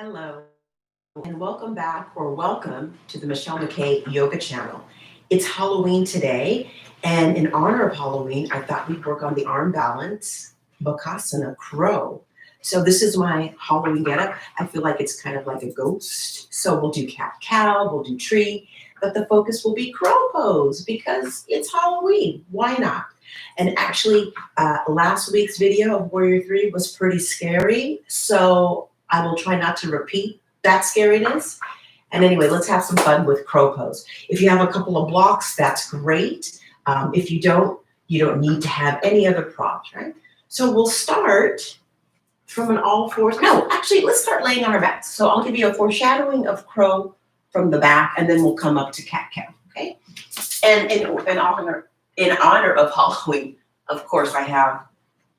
Hello, and welcome back or welcome to the Michelle McKay Yoga channel. It's Halloween today, and in honor of Halloween, I thought we'd work on the arm balance, bakasana crow. So this is my Halloween getup. I feel like it's kind of like a ghost. So we'll do cat cow, we'll do tree, but the focus will be crow pose because it's Halloween. Why not? And actually, last week's video of Warrior 3 was pretty scary, so I will try not to repeat that scariness. And anyway, let's have some fun with crow pose. If you have a couple of blocks, that's great. If you don't need to have any other props, right? So we'll start from an all fours. No, actually, let's start laying on our backs. So I'll give you a foreshadowing of crow from the back, and then we'll come up to cat cow, okay? And in honor of Halloween, of course, I have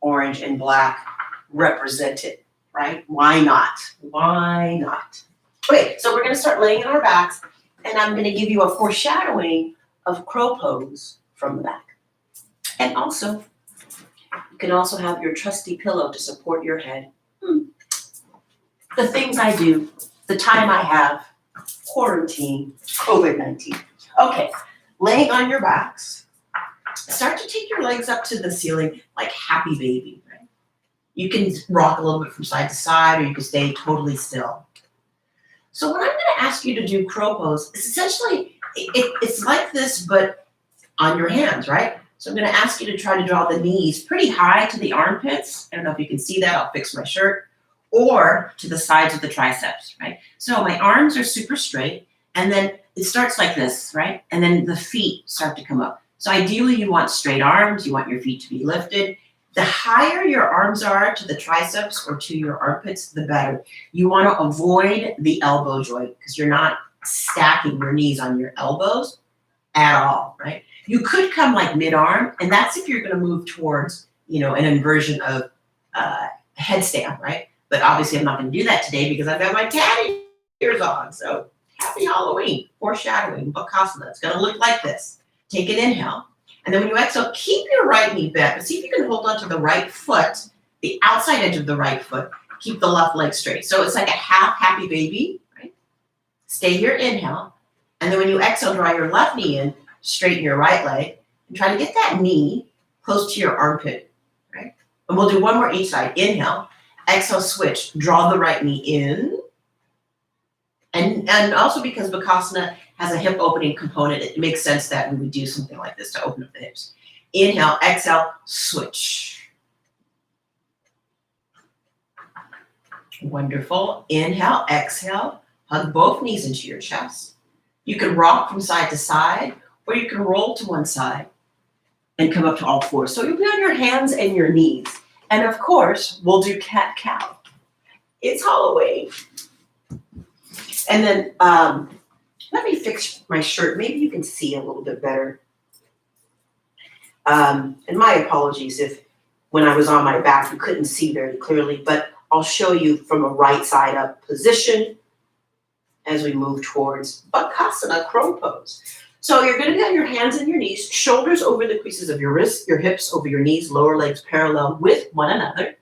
orange and black represented, right? Why not? Why not? Okay, so we're going to start laying on our backs, and I'm going to give you a foreshadowing of crow pose from the back. And also, you can also have your trusty pillow to support your head. The things I do, the time I have, quarantine, COVID-19. Okay, laying on your backs. Start to take your legs up to the ceiling like happy baby, right? You can rock a little bit from side to side, or you can stay totally still. So what I'm going to ask you to do crow pose is essentially, it's like this, but on your hands, right? So I'm going to ask you to try to draw the knees pretty high to the armpits. I don't know if you can see that. I'll fix my shirt. Or to the sides of the triceps, right? So my arms are super straight, and then it starts like this, right? And then the feet start to come up. So ideally, you want straight arms. You want your feet to be lifted. The higher your arms are to the triceps or to your armpits, the better. You want to avoid the elbow joint because you're not stacking your knees on your elbows at all, right? You could come like mid-arm, and that's if you're going to move towards, an inversion of headstand, right? But obviously, I'm not going to do that today because I've got my cat ears on. So happy Halloween, foreshadowing, bakasana. It's going to look like this. Take an inhale. And then when you exhale, keep your right knee bent. But see if you can hold onto the right foot, the outside edge of the right foot. Keep the left leg straight. So it's like a half happy baby, right? Stay here, inhale. And then when you exhale, draw your left knee in, straighten your right leg, and try to get that knee close to your armpit, right? And we'll do one more each side. Inhale, exhale, switch. Draw the right knee in. And also because bakasana has a hip opening component, it makes sense that we would do something like this to open up the hips. Inhale, exhale, switch. Wonderful. Inhale, exhale, hug both knees into your chest. You can rock from side to side, or you can roll to one side and come up to all fours. So you'll be on your hands and your knees. And of course, we'll do cat cow. It's Halloween. And then let me fix my shirt. Maybe you can see a little bit better. And my apologies if when I was on my back, you couldn't see very clearly, but I'll show you from a right side up position as we move towards bakasana crow pose. So you're going to be on your hands and your knees, shoulders over the creases of your wrists, your hips over your knees, lower legs parallel with one another.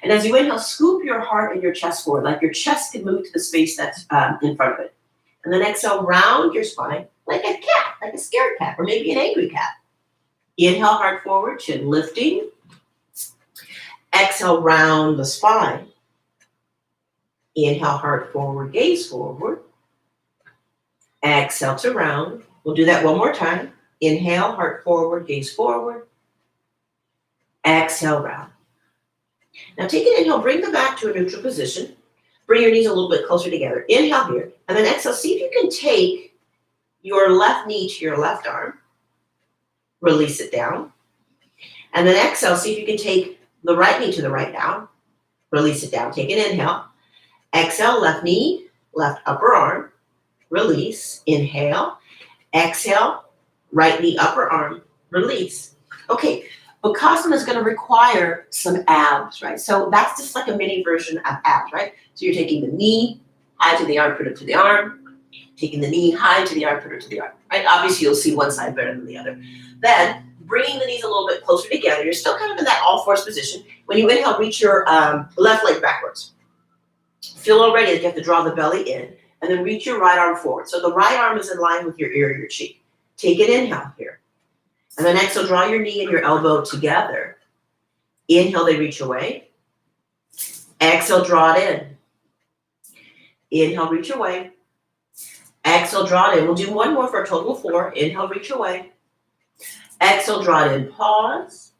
And as you inhale, scoop your heart and your chest forward, like your chest can move to the space that's in front of it. And then exhale, round your spine like a cat, like a scared cat, or maybe an angry cat. Inhale, heart forward, chin lifting. Exhale, round the spine. Inhale, heart forward, gaze forward. Exhale to round. We'll do that one more time. Inhale, heart forward, gaze forward. Exhale, round. Now take an inhale, bring the back to a neutral position. Bring your knees a little bit closer together. Inhale here, and then exhale. See if you can take your left knee to your left arm. Release it down. And then exhale, see if you can take the right knee to the right down. Release it down. Take an inhale. Exhale, left knee, left upper arm. Release. Inhale. Exhale, right knee, upper arm. Release. Okay. Bakasana is going to require some abs, right? So that's just like a mini version of abs, right? So you're taking the knee high to the armpit or to the arm, taking the knee high to the armpit or to the arm, right? Obviously, you'll see one side better than the other. Then bringing the knees a little bit closer together. You're still kind of in that all fours position. When you inhale, reach your left leg backwards. Feel already that you have to draw the belly in, and then reach your right arm forward. So the right arm is in line with your ear or your cheek. Take an inhale here. And then exhale, draw your knee and your elbow together. Inhale, they reach away. Exhale, draw it in. Inhale, reach away. Exhale, draw it in. We'll do one more for a total of 4. Inhale, reach away. Exhale, draw it in. Pause.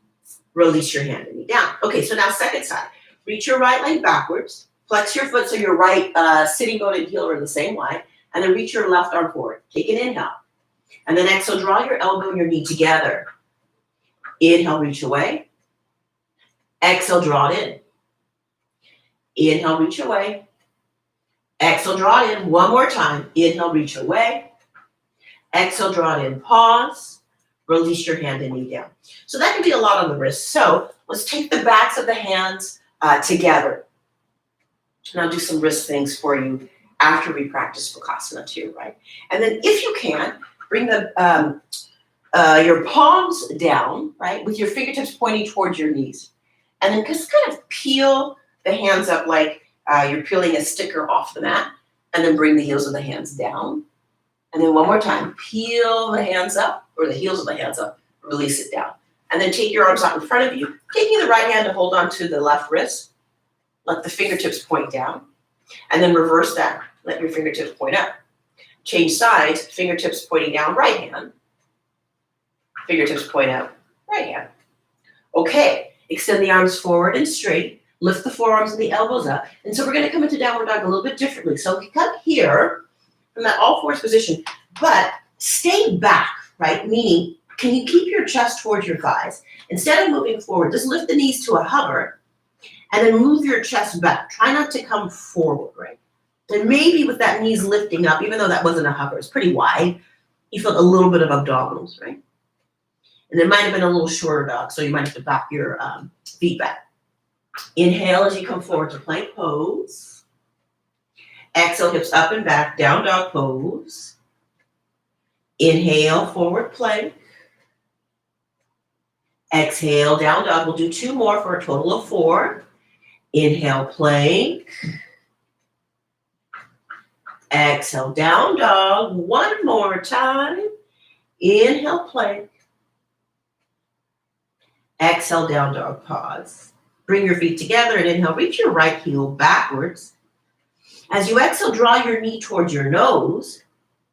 Release your hand and knee down. Okay, so now second side. Reach your right leg backwards. Flex your foot so your right sitting bone and heel are the same way. And then reach your left arm forward. Take an inhale. And then exhale, draw your elbow and your knee together. Inhale, reach away. Exhale, draw it in. Inhale, reach away. Exhale, draw it in. One more time. Inhale, reach away. Exhale, draw it in. Pause. Release your hand and knee down. So that can be a lot on the wrist. So let's take the backs of the hands together. And I'll do some wrist things for you after we practice bakasana too, right? And then if you can, bring your palms down, right, with your fingertips pointing towards your knees. And then just kind of peel the hands up like you're peeling a sticker off the mat. And then bring the heels of the hands down. And then one more time, peel the hands up, or the heels of the hands up, release it down. And then take your arms out in front of you, taking the right hand to hold on to the left wrist. Let the fingertips point down. And then reverse that. Let your fingertips point up. Change sides, fingertips pointing down, right hand. Fingertips point up, right hand. Okay, extend the arms forward and straight. Lift the forearms and the elbows up. And so we're going to come into downward dog a little bit differently. So we come here from that all fours position, but stay back, right? Meaning, can you keep your chest towards your thighs? Instead of moving forward, just lift the knees to a hover and then move your chest back. Try not to come forward, right? And maybe with that knees lifting up, even though that wasn't a hover, it's pretty wide, you felt a little bit of abdominals, right? And it might have been a little shorter dog, so you might have to back your feet back. Inhale as you come forward to plank pose. Exhale, hips up and back, down dog pose. Inhale, forward plank. Exhale, down dog. We'll do 2 more for a total of 4. Inhale, plank. Exhale, down dog. One more time. Inhale, plank. Exhale, down dog, pause. Bring your feet together and inhale, reach your right heel backwards. As you exhale, draw your knee towards your nose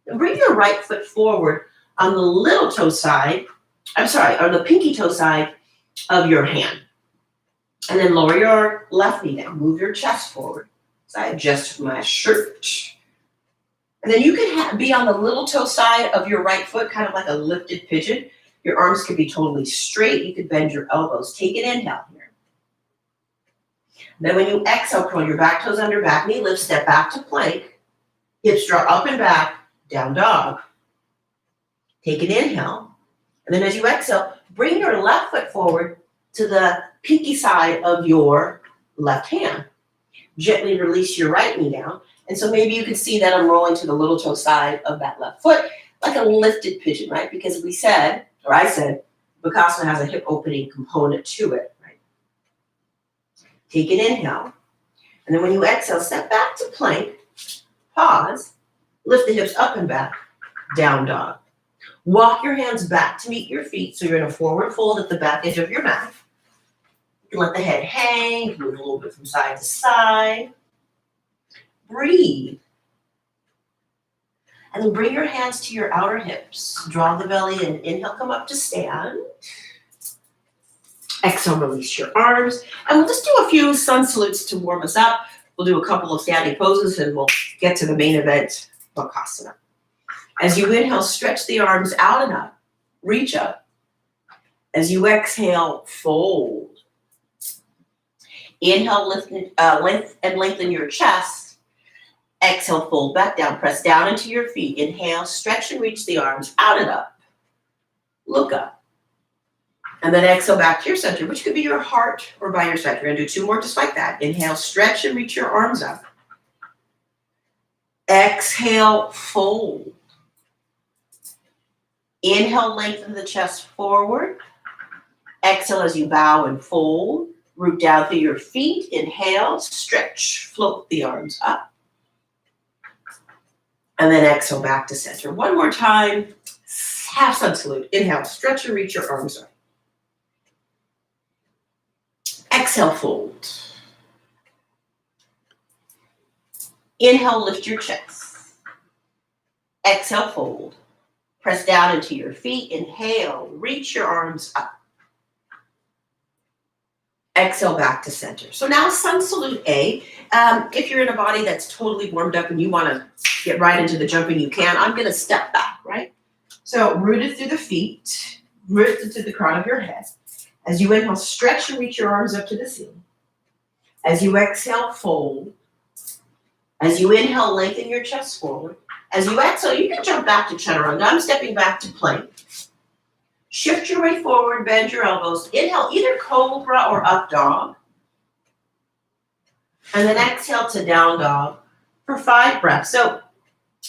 and bring your right foot forward on the little toe side, or the pinky toe side of your hand. And then lower your left knee down, move your chest forward. So I adjust my shirt. And then you can be on the little toe side of your right foot, kind of like a lifted pigeon. Your arms could be totally straight. You could bend your elbows. Take an inhale here. Then when you exhale, curl your back toes under, back knee lift, step back to plank. Hips draw up and back, down dog. Take an inhale. And then as you exhale, bring your left foot forward to the pinky side of your left hand. Gently release your right knee down. And so maybe you can see that I'm rolling to the little toe side of that left foot, like a lifted pigeon, right? Because I said, bakasana has a hip opening component to it, right? Take an inhale. And then when you exhale, step back to plank, pause, lift the hips up and back, down dog. Walk your hands back to meet your feet so you're in a forward fold at the back edge of your mat. You can let the head hang, move a little bit from side to side. Breathe. And then bring your hands to your outer hips. Draw the belly in. Inhale, come up to stand. Exhale, release your arms. And we'll just do a few sun salutes to warm us up. We'll do a couple of standing poses and we'll get to the main event, bakasana. As you inhale, stretch the arms out and up. Reach up. As you exhale, fold. Inhale, lengthen your chest. Exhale, fold back down. Press down into your feet. Inhale, stretch and reach the arms out and up. Look up. And then exhale back to your center, which could be your heart or by your side. We're going to do 2 more just like that. Inhale, stretch and reach your arms up. Exhale, fold. Inhale, lengthen the chest forward. Exhale as you bow and fold. Root down through your feet. Inhale, stretch, float the arms up. And then exhale back to center. One more time. Half sun salute. Inhale, stretch and reach your arms up. Exhale, fold. Inhale, lift your chest. Exhale, fold. Press down into your feet. Inhale, reach your arms up. Exhale back to center. So now sun salute A. If you're in a body that's totally warmed up and you want to get right into the jumping, you can. I'm going to step back, right? So rooted through the feet, rooted to the crown of your head. As you inhale, stretch and reach your arms up to the ceiling. As you exhale, fold. As you inhale, lengthen your chest forward. As you exhale, you can jump back to chaturanga. I'm stepping back to plank. Shift your weight forward, bend your elbows. Inhale, either cobra or up dog. And then exhale to down dog for 5 breaths. So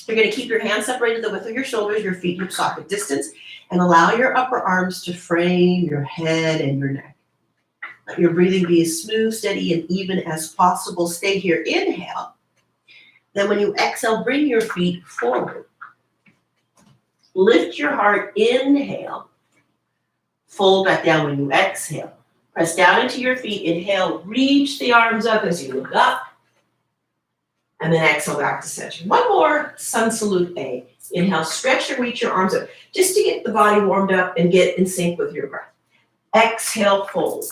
you're going to keep your hands separated the width of your shoulders, your feet hip socket distance, and allow your upper arms to frame your head and your neck. Let your breathing be as smooth, steady, and even as possible. Stay here. Inhale. Then when you exhale, bring your feet forward. Lift your heart. Inhale. Fold back down when you exhale. Press down into your feet. Inhale. Reach the arms up as you look up. And then exhale back to center. One more sun salute A. Inhale, stretch and reach your arms up just to get the body warmed up and get in sync with your breath. Exhale, fold.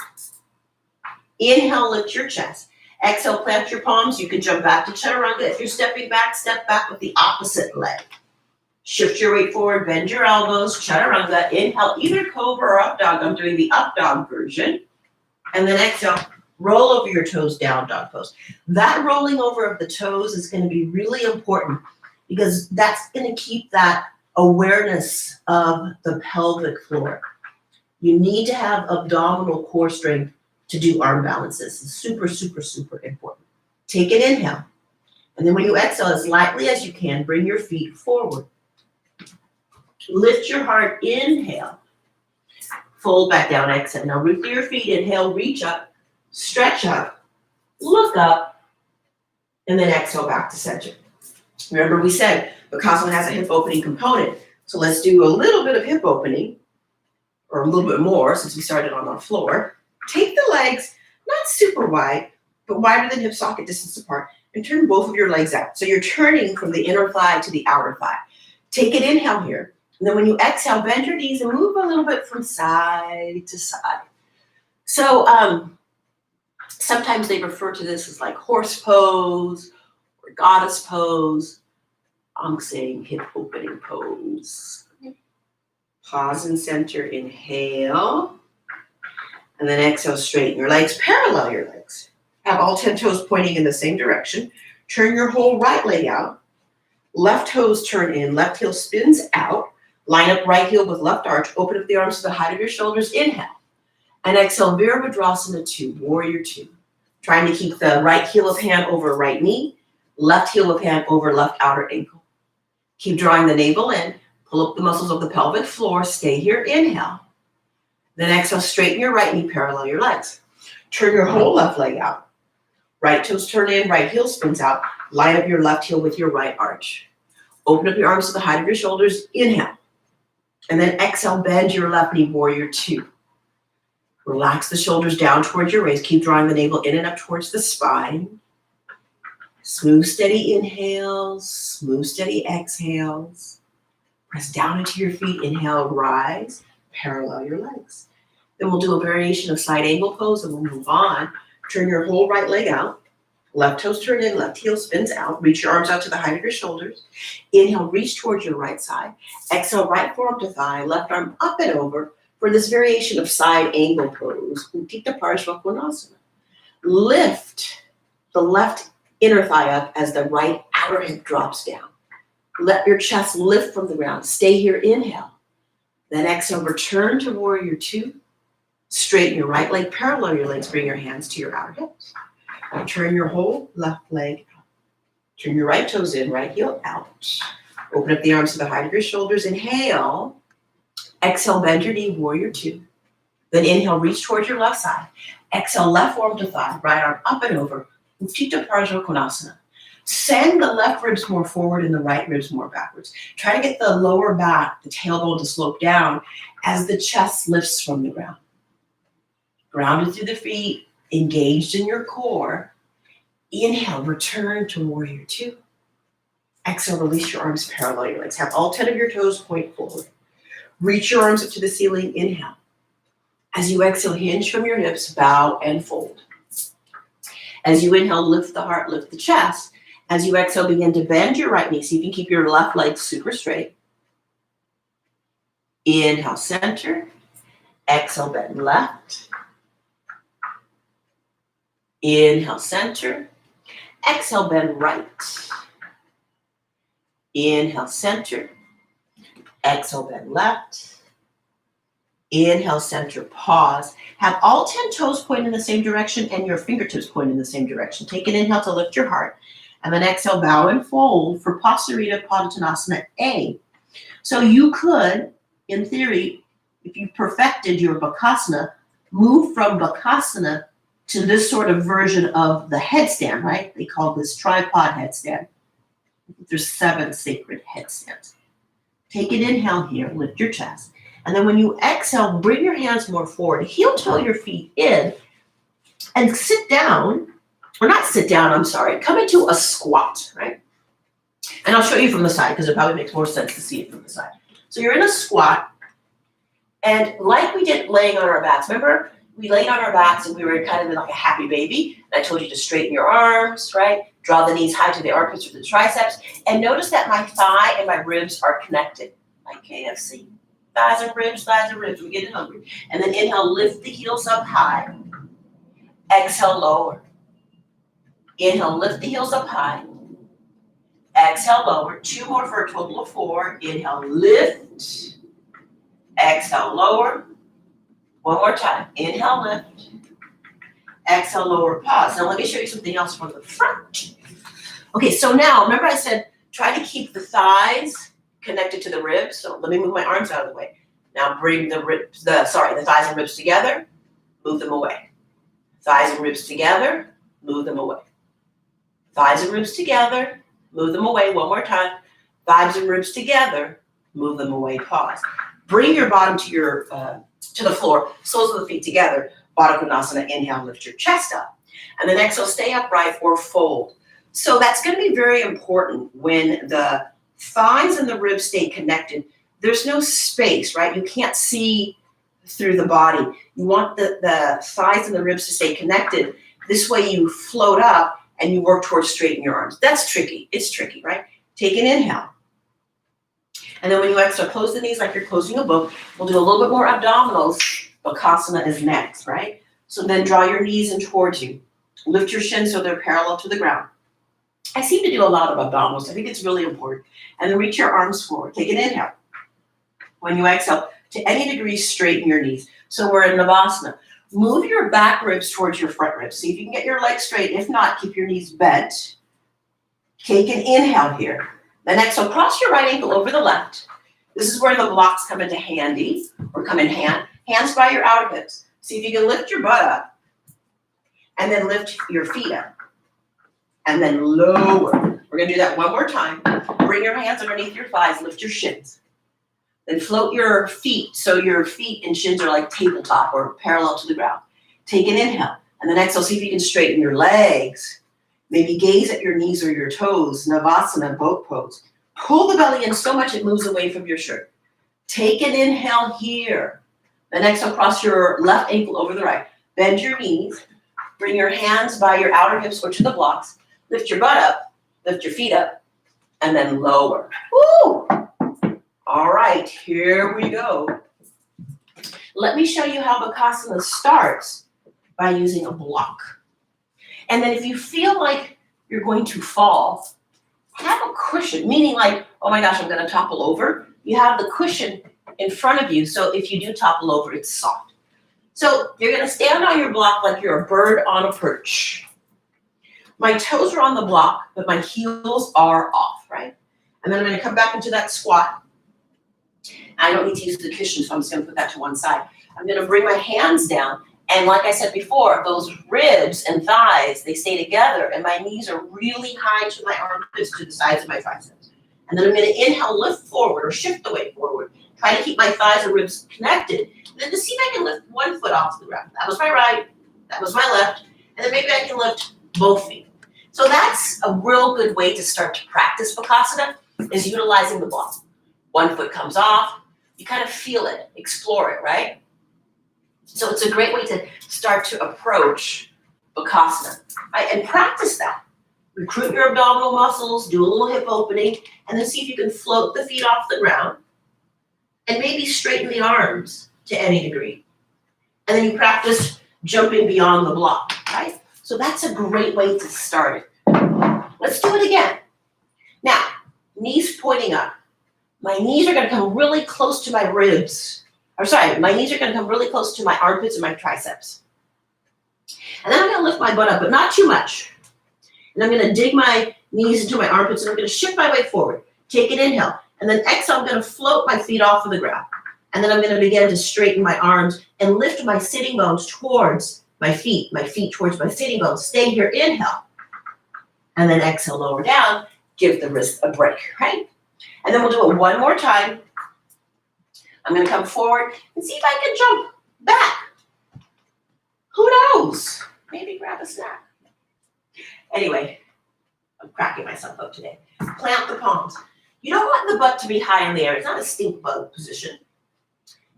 Inhale, lift your chest. Exhale, plant your palms. You can jump back to chaturanga. If you're stepping back, step back with the opposite leg. Shift your weight forward, bend your elbows, chaturanga. Inhale, either cobra or up dog. I'm doing the up dog version. And then exhale, roll over your toes, down dog pose. That rolling over of the toes is going to be really important because that's going to keep that awareness of the pelvic floor. You need to have abdominal core strength to do arm balances. It's super, super, super important. Take an inhale. And then when you exhale, as lightly as you can, bring your feet forward. Lift your heart. Inhale. Fold back down. Exhale. Now root through your feet. Inhale. Reach up. Stretch up. Look up. And then exhale back to center. Remember we said bakasana has a hip opening component. So let's do a little bit of hip opening, or a little bit more since we started on the floor. Take the legs, not super wide, but wider than hip socket distance apart, and turn both of your legs out. So you're turning from the inner thigh to the outer thigh. Take an inhale here. And then when you exhale, bend your knees and move a little bit from side to side. So sometimes they refer to this as like horse pose or goddess pose. I'm saying hip opening pose. Pause and center, inhale. And then exhale, straighten your legs, parallel your legs. Have all 10 toes pointing in the same direction. Turn your whole right leg out. Left toes turn in, left heel spins out. Line up right heel with left arch. Open up the arms to the height of your shoulders. Inhale. And exhale, Virabhadrasana 2, Warrior 2. Trying to keep the right heel of hand over right knee, left heel of hand over left outer ankle. Keep drawing the navel in. Pull up the muscles of the pelvic floor. Stay here. Inhale. Then exhale, straighten your right knee, parallel your legs. Turn your whole left leg out. Right toes turn in, right heel spins out. Line up your left heel with your right arch. Open up your arms to the height of your shoulders. Inhale. And then exhale, bend your left knee, Warrior 2. Relax the shoulders down towards your waist. Keep drawing the navel in and up towards the spine. Smooth, steady inhales. Smooth, steady exhales. Press down into your feet. Inhale, rise. Parallel your legs. Then we'll do a variation of side angle pose and we'll move on. Turn your whole right leg out. Left toes turn in, left heel spins out. Reach your arms out to the height of your shoulders. Inhale, reach towards your right side. Exhale, right forearm to thigh, left arm up and over for this variation of side angle pose. Utthita Parshvakonasana. Lift the left inner thigh up as the right outer hip drops down. Let your chest lift from the ground. Stay here, inhale. Then exhale, return to Warrior 2. Straighten your right leg, parallel your legs, bring your hands to your outer hips. Now turn your whole left leg out. Turn your right toes in, right heel out. Open up the arms to the height of your shoulders. Inhale. Exhale, bend your knee, Warrior 2. Then inhale, reach towards your left side. Exhale, left arm to thigh, right arm up and over. Utthita Konasana. Send the left ribs more forward and the right ribs more backwards. Try to get the lower back, the tailbone to slope down as the chest lifts from the ground. Grounded through the feet, engaged in your core. Inhale, return to warrior two. Exhale, release your arms parallel your legs. Have all 10 of your toes point forward. Reach your arms up to the ceiling. Inhale. As you exhale, hinge from your hips, bow and fold. As you inhale, lift the heart, lift the chest. As you exhale, begin to bend your right knee so you can keep your left leg super straight. Inhale, center. Exhale, bend left. Inhale, center. Exhale, bend right. Inhale, center. Exhale, bend left. Inhale, center, pause. Have all 10 toes point in the same direction and your fingertips point in the same direction. Take an inhale to lift your heart. And then exhale, bow and fold for Pasarita Padottanasana A. So you could, in theory, if you perfected your bakasana, move from bakasana to this sort of version of the headstand, right? They call this tripod headstand. There's 7 sacred headstands. Take an inhale here, lift your chest. And then when you exhale, bring your hands more forward. Heel toe your feet in and sit down, or not sit down, I'm sorry. Come into a squat, right? And I'll show you from the side because it probably makes more sense to see it from the side. So you're in a squat, and like we did laying on our backs, remember we laid on our backs and we were kind of like a happy baby. And I told you to straighten your arms, right? Draw the knees high to the armpits or the triceps. And notice that my thigh and my ribs are connected, like KFC. Thighs and ribs, we're getting hungry. And then inhale, lift the heels up high. Exhale, lower. Inhale, lift the heels up high. Exhale, lower. 2 more for a total of 4. Inhale, lift. Exhale, lower. 1 more time. Inhale, lift. Exhale, lower, pause. Now let me show you something else from the front. Okay, so now, remember I said try to keep the thighs connected to the ribs. So let me move my arms out of the way. Now bring the thighs and ribs together, move them away. Thighs and ribs together, move them away. Thighs and ribs together, move them away. 1 more time. Thighs and ribs together, move them away. Pause. Bring your bottom to your to the floor, soles of the feet together. Baddha Konasana, inhale, lift your chest up. And then exhale, stay upright or fold. So that's going to be very important when the thighs and the ribs stay connected. There's no space, right? You can't see through the body. You want the thighs and the ribs to stay connected. This way you float up and you work towards straightening your arms. That's tricky. It's tricky, right? Take an inhale. And then when you exhale, close the knees like you're closing a book. We'll do a little bit more abdominals. Bakasana is next, right? So then draw your knees in towards you. Lift your shins so they're parallel to the ground. I seem to do a lot of abdominals. I think it's really important. And then reach your arms forward. Take an inhale. When you exhale, to any degree, straighten your knees. So we're in Navasana. Move your back ribs towards your front ribs. See if you can get your legs straight. If not, keep your knees bent. Take an inhale here. Then exhale, cross your right ankle over the left. This is where the blocks come into handy, or come in hand. Hands by your outer hips. See if you can lift your butt up. And then lift your feet up. And then lower. We're going to do that 1 more time. Bring your hands underneath your thighs. Lift your shins. Then float your feet so your feet and shins are like tabletop or parallel to the ground. Take an inhale. And then exhale, see if you can straighten your legs. Maybe gaze at your knees or your toes. Navasana, boat pose. Pull the belly in so much it moves away from your shirt. Take an inhale here. Then exhale, cross your left ankle over the right. Bend your knees. Bring your hands by your outer hips or to the blocks. Lift your butt up. Lift your feet up. And then lower. Woo! All right, here we go. Let me show you how Bakasana starts by using a block. And then if you feel like you're going to fall, have a cushion, meaning like, oh my gosh, I'm going to topple over. You have the cushion in front of you, so if you do topple over, it's soft. So you're going to stand on your block like you're a bird on a perch. My toes are on the block, but my heels are off, right? And then I'm going to come back into that squat. I don't need to use the cushion, so I'm just going to put that to one side. I'm gonna bring my hands down. And like I said before, those ribs and thighs, they stay together and my knees are really high to my armpits to the sides of my triceps. And then I'm gonna inhale, lift forward or shift the weight forward. Try to keep my thighs and ribs connected. And then to see if I can lift one foot off the ground. That was my right, that was my left. And then maybe I can lift both feet. So that's a real good way to start to practice bakasana, is utilizing the block. One foot comes off, you kind of feel it, explore it, right? So it's a great way to start to approach bakasana, right? And practice that. Recruit your abdominal muscles, do a little hip opening, and then see if you can float the feet off the ground and maybe straighten the arms to any degree. And then you practice jumping beyond the block, right? So that's a great way to start it. Let's do it again. Now, knees pointing up. My knees are gonna come really close to my ribs. My knees are gonna come really close to my armpits and my triceps. And then I'm gonna lift my butt up, but not too much. And I'm gonna dig my knees into my armpits and I'm gonna shift my weight forward. Take an inhale. And then exhale, I'm gonna float my feet off of the ground. And then I'm gonna begin to straighten my arms and lift my sitting bones towards my feet towards my sitting bones. Stay here, inhale. And then exhale, lower down, give the wrist a break, right? And then we'll do it one more time. I'm gonna come forward and see if I can jump back. Who knows? Maybe grab a snack. Anyway, I'm cracking myself up today. Plant the palms. You don't want the butt to be high in the air. It's not a stink bug position.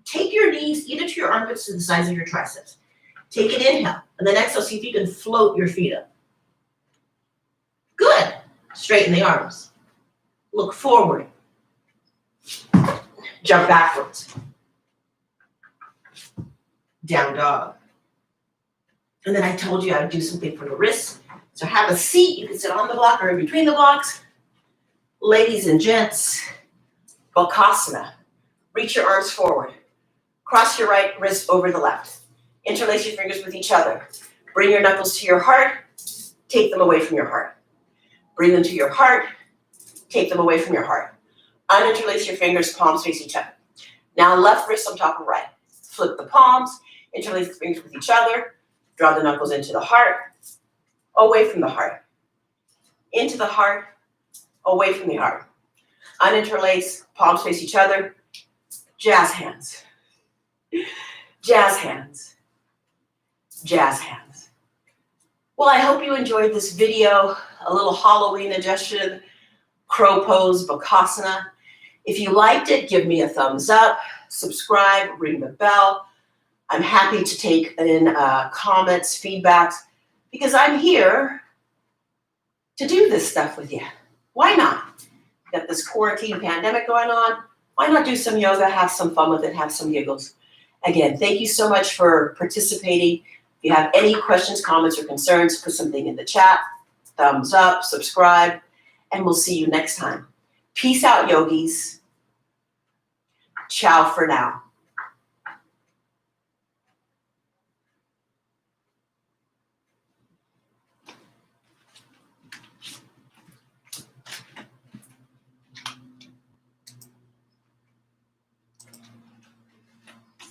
Take your knees either to your armpits to the sides of your triceps. Take an inhale, and then exhale, see if you can float your feet up. Good. Straighten the arms. Look forward. Jump backwards. Down dog. And then I told you I would do something for the wrists. So have a seat. You can sit on the block or in between the blocks. Ladies and gents, bakasana. Reach your arms forward. Cross your right wrist over the left. Interlace your fingers with each other. Bring your knuckles to your heart. Take them away from your heart. Bring them to your heart. Take them away from your heart. Uninterlace your fingers, palms face each other. Now left wrist on top of right. Flip the palms. Interlace the fingers with each other. Draw the knuckles into the heart. Away from the heart. Into the heart. Away from the heart. Uninterlace, palms face each other. Jazz hands. Jazz hands. Jazz hands. Well, I hope you enjoyed this video, a little Halloween edition, crow pose, bakasana. If you liked it, give me a thumbs up, subscribe, ring the bell. I'm happy to take in comments, feedbacks, because I'm here to do this stuff with you. Why not? We've got this quarantine pandemic going on. Why not do some yoga, have some fun with it, have some giggles? Again, thank you so much for participating. If you have any questions, comments, or concerns, put something in the chat. Thumbs up, subscribe, and we'll see you next time. Peace out, yogis. Ciao for now.